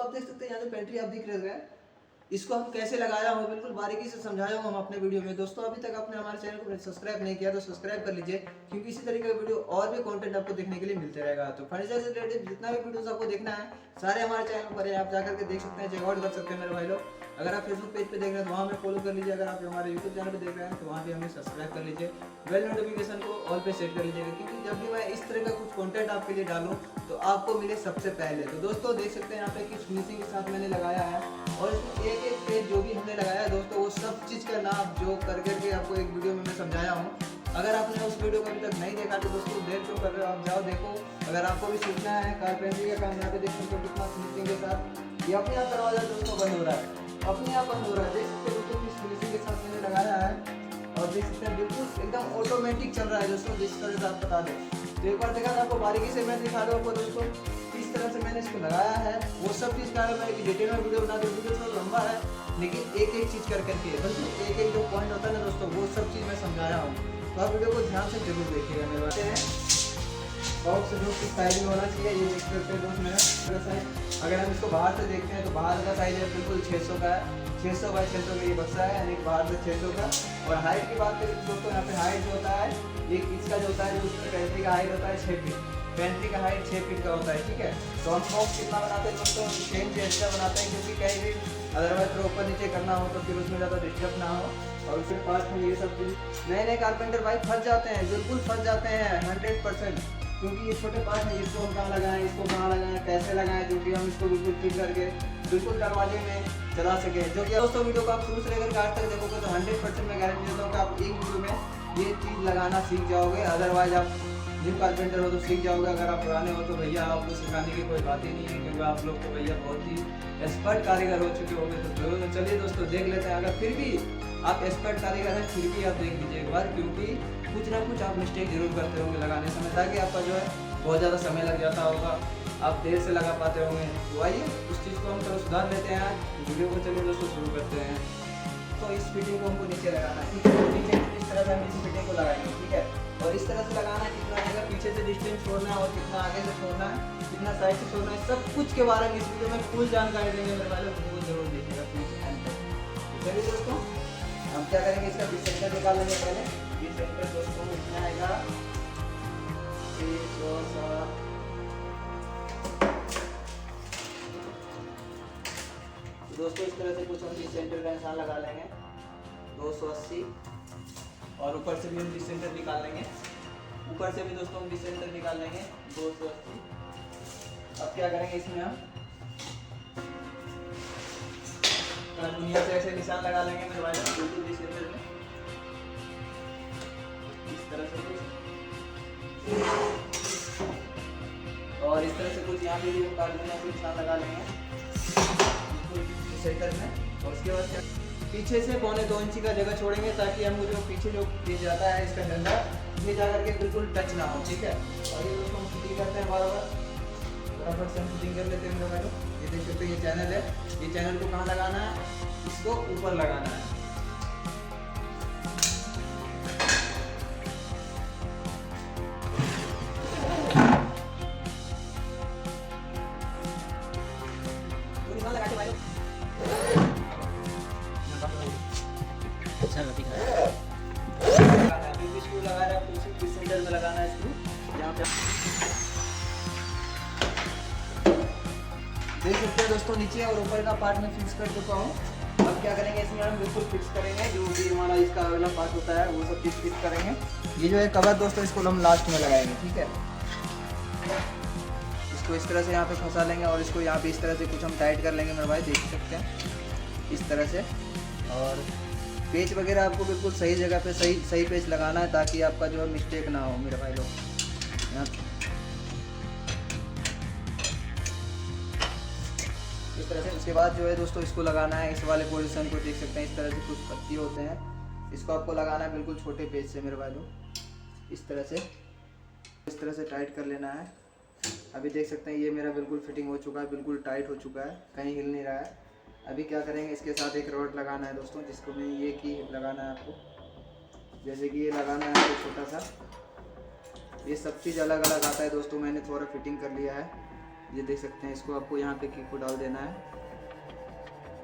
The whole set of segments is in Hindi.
आप देख सकते हैं यहाँ जो पेंट्री आप दिख रहे हैं, इसको हम कैसे लगाया हो बिल्कुल बारीकी से समझाया हूँ हम अपने वीडियो में। दोस्तों अभी तक आपने हमारे चैनल को सब्सक्राइब नहीं किया तो सब्सक्राइब कर लीजिए, क्योंकि इसी तरीके का वीडियो और भी कंटेंट आपको देखने के लिए मिलते रहेगा। तो फर्नीचर से रिलेटेड जितना भी वीडियोस आपको देखना है सारे हमारे चैनल पर है, आप जाकर के देख सकते हैं, चेकआउट कर सकते हैं मेरे भाई लोग। अगर आप फेसबुक पेज पे देख रहे हैं तो वहाँ हमें फॉलो कर लीजिए, अगर आप हमारे यूट्यूब चैनल पे देख रहे हैं तो वहाँ भी हमें सब्सक्राइब कर लीजिए, बेल नोटिफिकेशन को ऑल पे सेट कर लीजिएगा, क्योंकि जब भी मैं इस तरह का कुछ कंटेंट आपके लिए डालूं तो आपको मिले सबसे पहले। तो दोस्तों देख सकते हैं यहाँ पे किस फिनिशिंग के साथ मैंने लगाया है, और इसमें एक एक पेज जो भी हमने लगाया है दोस्तों वो सब चीज़ का नाम जो कर करके आपको एक वीडियो में मैं समझाया हूँ। अगर आपने उस वीडियो को अभी तक नहीं देखा तो दोस्तों देर क्यों कर रहे हो, आप जाओ देखो। अगर आपको भी सीखना है कारपेंटरी का काम, यहाँ पे देख सकते हो कितना फिनिशिंग के साथ ये अपने आप दरवाजा दोस्तों बंद हो रहा है, अपने आप बंद हो रहा है। देख सकते हो दोस्तों किस फिनिशिंग के साथ मैंने लगाया है, और देख सकते हैं बिल्कुल एकदम ऑटोमेटिक चल रहा है दोस्तों, जिस तरह से आप बता दें। तो एक बार देखा था आपको बारीकी से मैं दिखा दूँ आपको दोस्तों किस तरह से मैंने इसको लगाया है, वो सब चीज़ का मैंने डिटेल में वीडियो बना दिया। वीडियो थोड़ा लंबा है लेकिन एक एक चीज़ कर करके बल्कि एक एक जो पॉइंट होता है ना दोस्तों वो सब चीज़ मैं समझाया हूँ। तो आप वीडियो को ध्यान से जरूर देखिएगा। मेरे बातें हैं बॉक्स जो कि साइज में होना चाहिए, ये देख सकते हैं दोस्त मेरा साइज। अगर हम इसको बाहर से देखते हैं तो बाहर का साइज है बिल्कुल 600 का है, 600 बाई 600 का ये बक्सा है, यानी बाहर से 600 का। और हाइट की बात करें दोस्तों यहाँ पे हाइट जो होता है एक इसका जो होता है, जो उसमें पेंट्री का हाइट होता है 6 फीट, पेंट्री का हाइट 6 फीट का होता है, ठीक है। तो हम बॉक्स कितना बनाते हैं दोस्तों, 6 इंच एक्स्ट्रा बनाते हैं, क्योंकि कहीं भी अदरवाइज फिर ऊपर नीचे करना हो तो फिर उसमें ज़्यादा डिस्टर्ब ना हो। और उसके पास में ये सब चीज़ नए नए कारपेंटर भाई फंस जाते हैं, बिल्कुल फंस जाते हैं 100%, क्योंकि ये छोटे पार्ट है, इसको हम कहाँ लगाएं, इसको कहाँ लगाएं, कैसे लगाएं, जो कि हम इसको बिल्कुल फिट करके बिल्कुल दरवाजे में चला सके। जो कि दोस्तों वीडियो को आप शुरू से लेकर आज तक देखोगे तो 100% मैं गारंटी देता हूँ कि आप एक वीडियो में ये चीज़ लगाना सीख जाओगे। अदरवाइज आप न्यू कारपेंटर हो तो सीख जाओगे, अगर आप पुराने हो तो भैया आपको सिखाने की कोई बात ही नहीं है, क्योंकि आप लोग तो भैया बहुत ही एक्सपर्ट कारीगर हो चुके होंगे। तो चलिए दोस्तों देख लेते हैं, अगर फिर भी आप एक्सपर्ट कारीगर हैं फिर भी आप देख लीजिए एक बार, क्योंकि कुछ ना कुछ आप मिस्टेक जरूर करते होंगे लगाने समय, ताकि आपका जो है बहुत ज़्यादा समय लग जाता होगा, आप देर से लगा पाते होंगे। तो आइए उस चीज़ को हम थोड़ा सुधार लेते हैं। वीडियो को चलिए दोस्तों शुरू करते हैं। तो इस फिटिंग को हमको नीचे लगाना है, ठीक है। नीचे इस तरह से हम इस फिटिंग को लगाएंगे, ठीक है। और इस तरह से लगाना है, कितना जगह पीछे से डिस्टेंस छोड़ना है और कितना आगे से छोड़ना है, कितना साइड से छोड़ना है, सब कुछ के बारे में इस वीडियो में फुल जानकारी देंगे मेरे भाई, वीडियो जरूर देखिएगा प्लीज। चलिए दोस्तों हम क्या करेंगे, इसका बीच सेंटर निकाल लेंगे पहले। बीच सेंटर दोस्तों कितना आएगा 307। दोस्तों इस तरह से कुछ हम बीच सेंटर का निशान लगा लेंगे 280, और ऊपर से भी हम बीच सेंटर निकाल लेंगे, ऊपर से भी दोस्तों हम बीच सेंटर निकाल लेंगे 280। अब क्या करेंगे, इसमें हम दुनिया से ऐसे निशान लगा लेंगे मेरे भाई बिल्कुल बीच सेंटर में, इस तरह से। और इस तरह से कुछ यहाँ भी काट देना, निशान लगा लेंगे सेंटर में। और उसके बाद क्या, पीछे से 1.25 इंची का जगह छोड़ेंगे, ताकि हम जो पीछे जो पीस जाता है इसका डंडा ये जा करके बिल्कुल टच ना हो, ठीक है। और ये दोस्तों हम फिटिंग करते हैं बार-बार, फटाफट से हम फिटिंग कर लेते हैं मेरे भाई। ये देख सकते हैं ये चैनल है, ये चैनल को कहाँ लगाना है, इसको ऊपर लगाना है। देख सकते हैं दोस्तों नीचे और ऊपर का पार्ट में फिक्स कर चुका हूँ। अब क्या करेंगे, इसमें हम बिल्कुल फिक्स करेंगे, जो भी हमारा इसका अगला पार्ट होता है वो सब चीज़ फिक्स करेंगे। ये जो है कवर दोस्तों इसको हम लास्ट में लगाएंगे, ठीक है। इसको इस तरह से यहाँ पे फंसा लेंगे और इसको यहाँ पे इस तरह से कुछ हम टाइट कर लेंगे मेरे भाई, देख सकते हैं इस तरह से। और पेच वगैरह आपको बिल्कुल सही जगह पे सही पेच लगाना है, ताकि आपका जो है मिस्टेक ना हो मेरे भाई लोग। यहाँ इस तरह से उसके बाद जो है दोस्तों इसको लगाना है, इस वाले पोजीशन को देख सकते हैं, इस तरह से कुछ पत्ती होते हैं, इसको आपको लगाना है बिल्कुल छोटे पेच से मेरे भाई लोग, इस तरह से टाइट कर लेना है। अभी देख सकते हैं ये मेरा बिल्कुल फिटिंग हो चुका है, बिल्कुल टाइट हो चुका है, कहीं हिल नहीं रहा है। अभी क्या करेंगे, इसके साथ एक रॉड लगाना है दोस्तों, जिसको मैं ये की लगाना है आपको, जैसे कि ये लगाना है आपको छोटा सा। ये सब चीज़ अलग अलग आता है दोस्तों, मैंने थोड़ा फिटिंग कर लिया है। ये देख सकते हैं, इसको आपको यहाँ पे की को डाल देना है।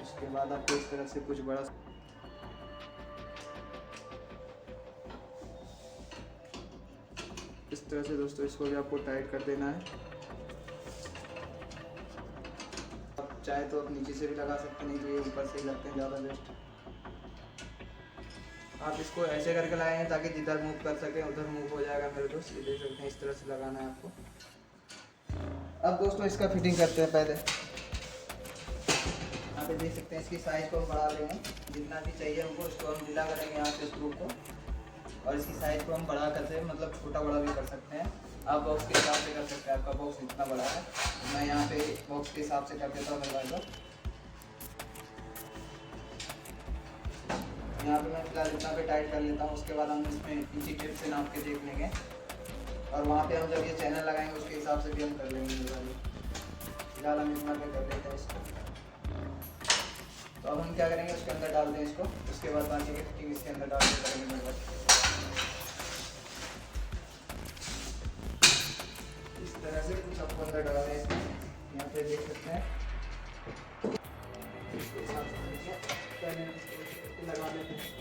उसके बाद आपको इस तरह से कुछ बड़ा इस तरह से दोस्तों इसको भी आपको टाइट कर देना है। आप चाहे तो आप नीचे से भी लगा सकते हैं, नहीं तो ये ऊपर से ही लगते हैं ज़्यादा बेस्ट। आप इसको ऐसे करके लगाएंगे ताकि जिधर मूव कर सकें उधर मूव हो जाएगा मेरे दोस्त। ये देख सकते हैं, इस तरह से लगाना है आपको। अब दोस्तों इसका फिटिंग करते हैं। पहले यहाँ पे देख सकते हैं, इसकी साइज को हम बढ़ा लेंगे जितना भी चाहिए हमको। इसको हम ढीला करेंगे यहाँ से स्क्रू को, और इसकी साइज को हम बढ़ा करते मतलब छोटा बड़ा भी कर सकते हैं। आप बॉक्स के हिसाब से कर सकते हैं, आपका बॉक्स इतना बड़ा है। मैं यहाँ पे बॉक्स के हिसाब से कर देता हूँ मेरे भाई। यहाँ पे मैं फिलहाल इतना पे टाइट कर लेता हूँ। उसके बाद हम इसमें इंची टेप से नाप के देख लेंगे, और वहाँ पे हम जब ये चैनल लगाएंगे उसके हिसाब से भी हम कर लेंगे। फिलहाल हम इतना पे कर लेते हैं इसको। तो अब हम क्या करेंगे, उसके अंदर डाल दें इसको। उसके बाद बाकी की फिटिंग इसके अंदर डाल के करेंगे मेरे पास। इस तरह से कुछ आपको अंदर डाल दें इसमें। यहाँ पे देख सकते हैं, इसके हिसाब से लगा लेते हैं।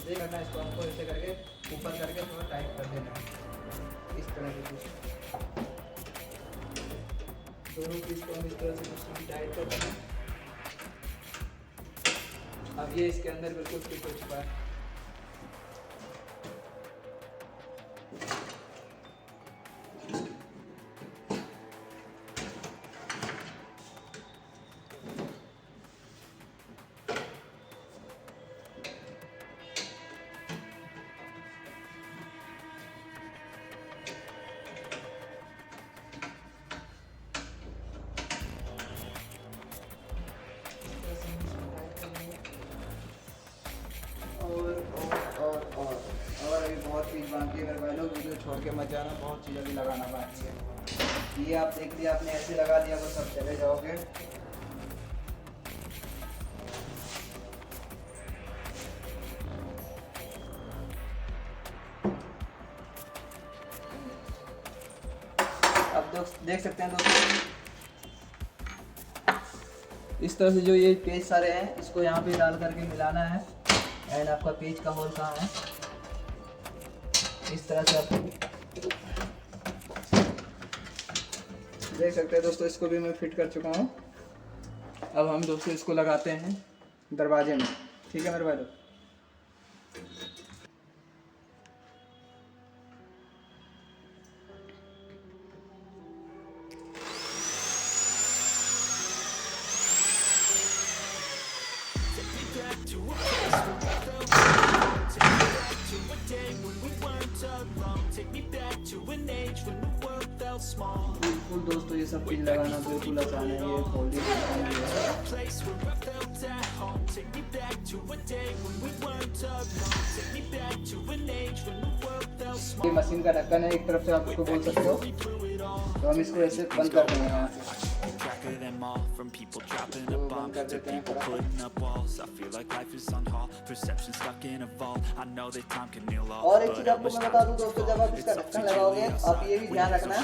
ये करना है, इसको आपको ऐसे करके ऊपर करके थोड़ा टाइट कर देना है। इस तरह से कुछ दोनों पीस को हम इस तरह से कुछ टाइट कर देना। अब ये इसके अंदर बिल्कुल फिट हो चुका है। और अभी बहुत चीज़ बाकी है मेरे भाई लोग। वीडियो छोड़ के मत जाना, बहुत चीज़ अभी लगाना बाकी है। ये आप देख लिया, आपने ऐसे लगा दिया तो सब चले जाओगे। अब देख सकते हैं दोस्तों, इस तरह से जो ये पेज सारे हैं इसको यहाँ पे डाल करके मिलाना है। एंड आपका पेज का होल कहाँ है, इस तरह से आप देख सकते हैं दोस्तों। इसको भी मैं फिट कर चुका हूँ। अब हम दोस्तों इसको लगाते हैं दरवाजे में। ठीक है मेरे भाई लोग। बिल्कुल दोस्तों, ये सब चीज़ लगाना बिल्कुल आसान है। ये फोल्डिंग ये मशीन का ढक्कन है, एक तरफ से आप इसको बोल सकते हो। तो हम इसको ऐसे बंद कर देंगे यहाँ से। बंद कर देते हैं और एक चीज़ आपको मैं बता दूं दोस्तों, जब आप इसका ढक्कन लगाओगे आप ये भी ध्यान रखना,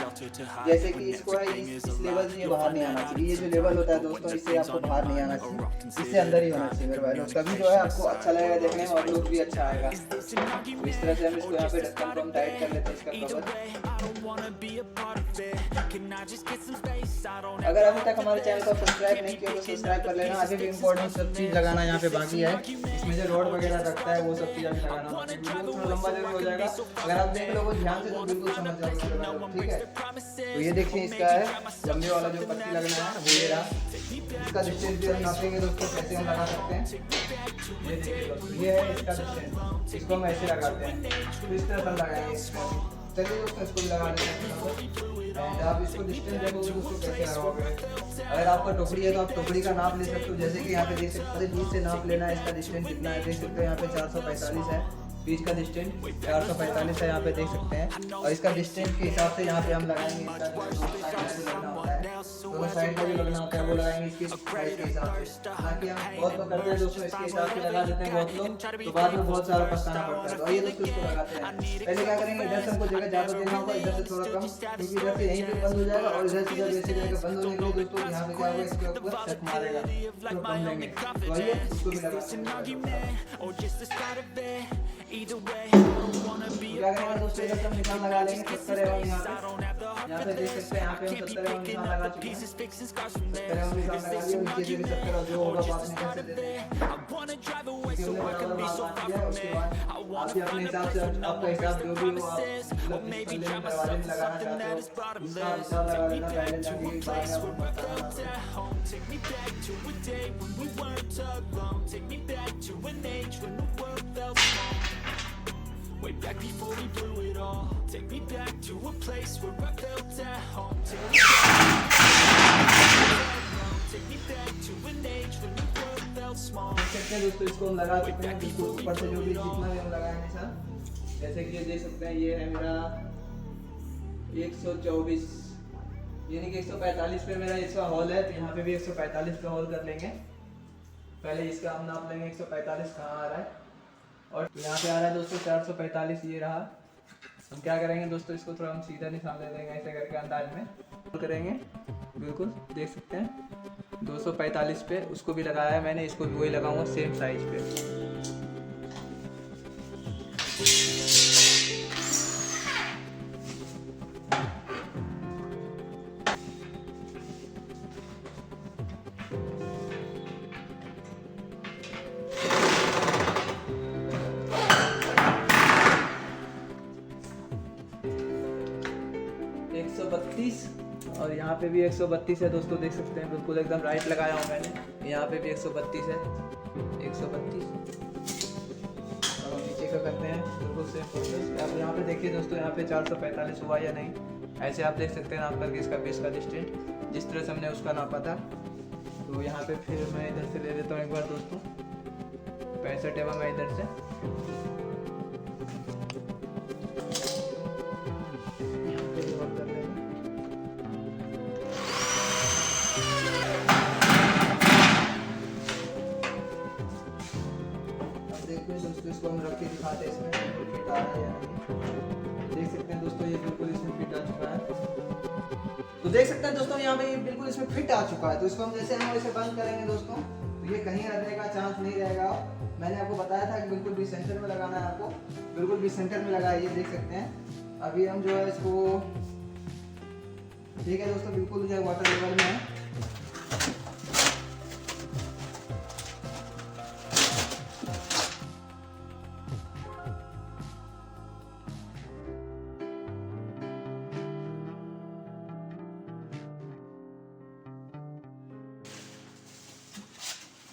जैसे कि इसको है इस लेवल से ये बाहर नहीं आना चाहिए। ये जो लेवल होता है दोस्तों, इससे आपको बाहर नहीं आना चाहिए, इससे अंदर ही होना चाहिए मेरे भाई लोग। तभी जो है आपको अच्छा लगेगा देखने में और लुक भी अच्छा आएगा। तो इस तरह से हम इसको यहाँ पे ढक्कन को हम टाइट कर लेते हैं इसका कवर। अगर अभी तक हमारे चैनल को सब्सक्राइब नहीं किया तो सब्सक्राइब कर लेना। आगे भी इम्पोर्टेंट सब चीज़ लगाना यहाँ पे बाकी है। इसमें जो रोड वगैरह रखता है वो सब चीज़ अभी लगाना बाकी है। वीडियो थोड़ा लंबा जरूर हो जाएगा, अगर आप देख लोगे ध्यान से तो बिल्कुल समझ जाओगे। ठीक है, तो ये देखिए इसका है लंबे वाला जो पत्ती लगना है वो ये रहा। इसका डिस्टेंस भी हम नापेंगे दोस्तों, कैसे हम लगा सकते हैं। ये देखिए दोस्तों, ये है इसका डिस्टेंस। इसको हम ऐसे लगाते हैं, तो इस तरह से लगाएंगे इसको। चलिए दोस्तों, इसको भी लगा देते हैं। आप इसको डिस्टेंस देखोगे दोस्तों कैसे लगाओगे। अगर आपका टोकरी है तो आप टोकरी का नाप ले सकते हो। जैसे कि यहाँ पे देख सकते हो 20 से नाप लेना है। इसका डिस्टेंस कितना है देख सकते हो, यहाँ पे 445 है। बीच का डिस्टेंस 445 है, यहाँ पे देख सकते हैं। और इसका डिस्टेंस के हिसाब से यहाँ पे हम लगाएंगे इसका दोनों साइड का जो लगना होता है वो लगाएंगे इसकी साइड के हिसाब से। ताकि हम बहुत लोग करते हैं दोस्तों इसके हिसाब से लगा देते हैं बहुत लोग, तो बाद में बहुत सारा पछताना पड़ता है। तो आइए दोस्तों इसको लगाते हैं। पहले क्या करेंगे, इधर से हमको जगह ज़्यादा देना होगा, इधर से थोड़ा कम, क्योंकि इधर से यहीं पे बंद हो जाएगा और इधर से जब ऐसे जाएगा बंद होने के लिए दोस्तों यहाँ पे क्या होगा, इसके ऊपर चक मारेगा तो कम लेंगे। तो आइए इसको भी लगाते हैं। क्या करेंगे दोस्तों, इधर हम निशान लगा लेंगे 70 एवं यहाँ पे देख सकते हैं, यहाँ पे हम 70 एवं निशान लगा चुके हैं। 70 एवं निशान लगा दिया, नीचे से भी 70 जो होगा बाद में कैसे दे देंगे। उसके बाद आप अपने हिसाब से आपका हिसाब जो भी हो आप दरवाजे में लगाना चाहते हो उसका हिसाब लगा लेना पहले, ताकि बाद में way back before we blew it all. Take me back to a place where I felt at home. Take me back to an age when the world felt small. देख सकते हैं दोस्तों, इसको हम लगा चुके हैं बिल्कुल ऊपर से जो भी जितना भी हम लगाए हैं निशान, जैसे कि ये देख सकते हैं ये है मेरा 124, यानी कि 145 पे मेरा इसका हॉल है, तो यहाँ पे भी 145 का हॉल कर लेंगे। पहले इसका हम नाप लेंगे 145 कहाँ आ रहा है, और यहाँ पे आ रहा है दोस्तों 445, ये रहा। हम क्या करेंगे दोस्तों, इसको थोड़ा हम सीधा निशान ले लेंगे ऐसे करके अंदाज में करेंगे। बिल्कुल देख सकते हैं 245 पे उसको भी लगाया है मैंने, इसको भी वही लगाऊंगा सेम साइज पे। और यहाँ पे भी 132 है दोस्तों, देख सकते हैं बिल्कुल एकदम राइट लगाया हूँ मैंने। यहाँ पे भी 132 है, 132। और नीचे का करते हैं बिल्कुल सेम प्रोसेस। अब यहाँ पे देखिए दोस्तों, यहाँ पे 445 हुआ या नहीं, ऐसे आप देख सकते हैं नाप करके इसका बेस का डिस्टेंस जिस तरह से हमने उसका नापा था। तो यहाँ पे फिर मैं इधर से ले लेता हूँ एक बार दोस्तों, 65 एवं मैं इधर से दोस्तों इसको हम रख के दिखाते हैं इसमें फिट आ रहा है या नहीं। देख सकते हैं दोस्तों ये बिल्कुल इसमें फिट आ चुका है। तो देख सकते हैं दोस्तों यहाँ पे ये बिल्कुल इसमें फिट आ चुका है। तो इसको हम जैसे हम इसे बंद करेंगे दोस्तों, तो ये कहीं रहने का चांस नहीं रहेगा। मैंने आपको बताया था कि बिल्कुल भी सेंटर में लगाना है, आपको बिल्कुल भी सेंटर में लगाइए। देख सकते हैं अभी हम जो है इसको, ठीक है दोस्तों, बिल्कुल जो है वाटर लेवल में है।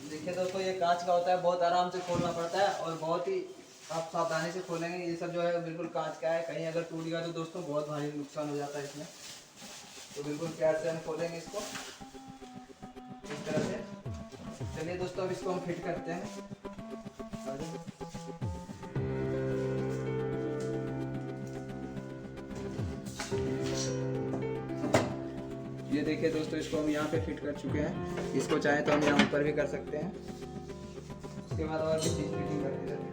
देखिए दोस्तों ये कांच का होता है, बहुत आराम से खोलना पड़ता है और बहुत ही आप सावधानी से खोलेंगे। ये सब जो है बिल्कुल कांच का है, कहीं अगर टूट गया तो दोस्तों बहुत भारी नुकसान हो जाता है इसमें। तो बिल्कुल प्यार से हम खोलेंगे इसको इस तरह से। चलिए दोस्तों अब इसको हम फिट करते हैं। ये देखिए दोस्तों इसको हम यहाँ पे फिट कर चुके हैं। इसको चाहे तो हम यहाँ ऊपर भी कर सकते हैं, उसके बाद और भी चीज फिटिंग करते हैं।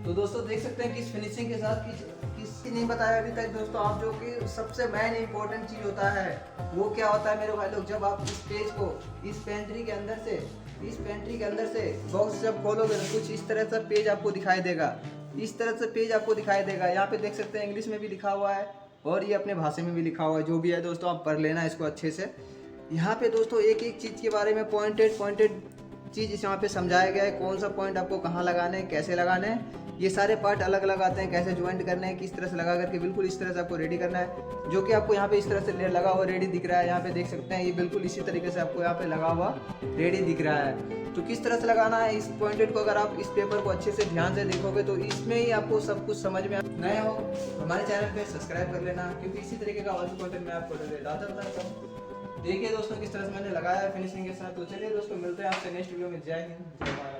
तो दोस्तों देख सकते हैं कि इस फिनिशिंग के साथ किसी नहीं बताया अभी तक दोस्तों, आप जो कि सबसे मेन इंपॉर्टेंट चीज होता है वो क्या होता है मेरे भाई लोग, जब आप इस पेज को इस पेंट्री के अंदर से बॉक्स जब खोलोगे तो कुछ इस तरह से पेज आपको दिखाई देगा, इस तरह से पेज आपको दिखाई देगा। यहाँ पे देख सकते हैं इंग्लिश में भी लिखा हुआ है और ये अपने भाषा में भी लिखा हुआ है, जो भी है दोस्तों आप पढ़ लेना इसको अच्छे से। यहाँ पे दोस्तों एक एक चीज़ के बारे में पॉइंटेड चीज़ इस यहाँ पे समझाया गया है, कौन सा पॉइंट आपको कहाँ लगाने हैं, कैसे लगाने हैं, ये सारे पार्ट अलग अलग आते हैं, कैसे ज्वाइंट करने हैं, किस तरह से लगा करके बिल्कुल इस तरह से आपको रेडी करना है, जो कि आपको यहाँ पे इस तरह से लगा हुआ रेडी दिख रहा है। यहाँ पे देख सकते हैं ये बिल्कुल इसी तरीके से आपको यहाँ पे लगा हुआ रेडी दिख रहा है। तो किस तरह से लगाना है इस पॉइंटेड को, अगर आप इस पेपर को अच्छे से ध्यान से देखोगे तो इसमें ही आपको सब कुछ समझ में नया हो हमारे चैनल पे सब्सक्राइब कर लेना, क्योंकि इसी तरीके का और भी कंटेंट मैं आपको लाता रहता हूँ। देखिए दोस्तों किस तरह से मैंने लगाया है फिनिशिंग के साथ। तो चलिए दोस्तों मिलते हैं आपसे नेक्स्ट वीडियो में। जय हिंद, जय भारत।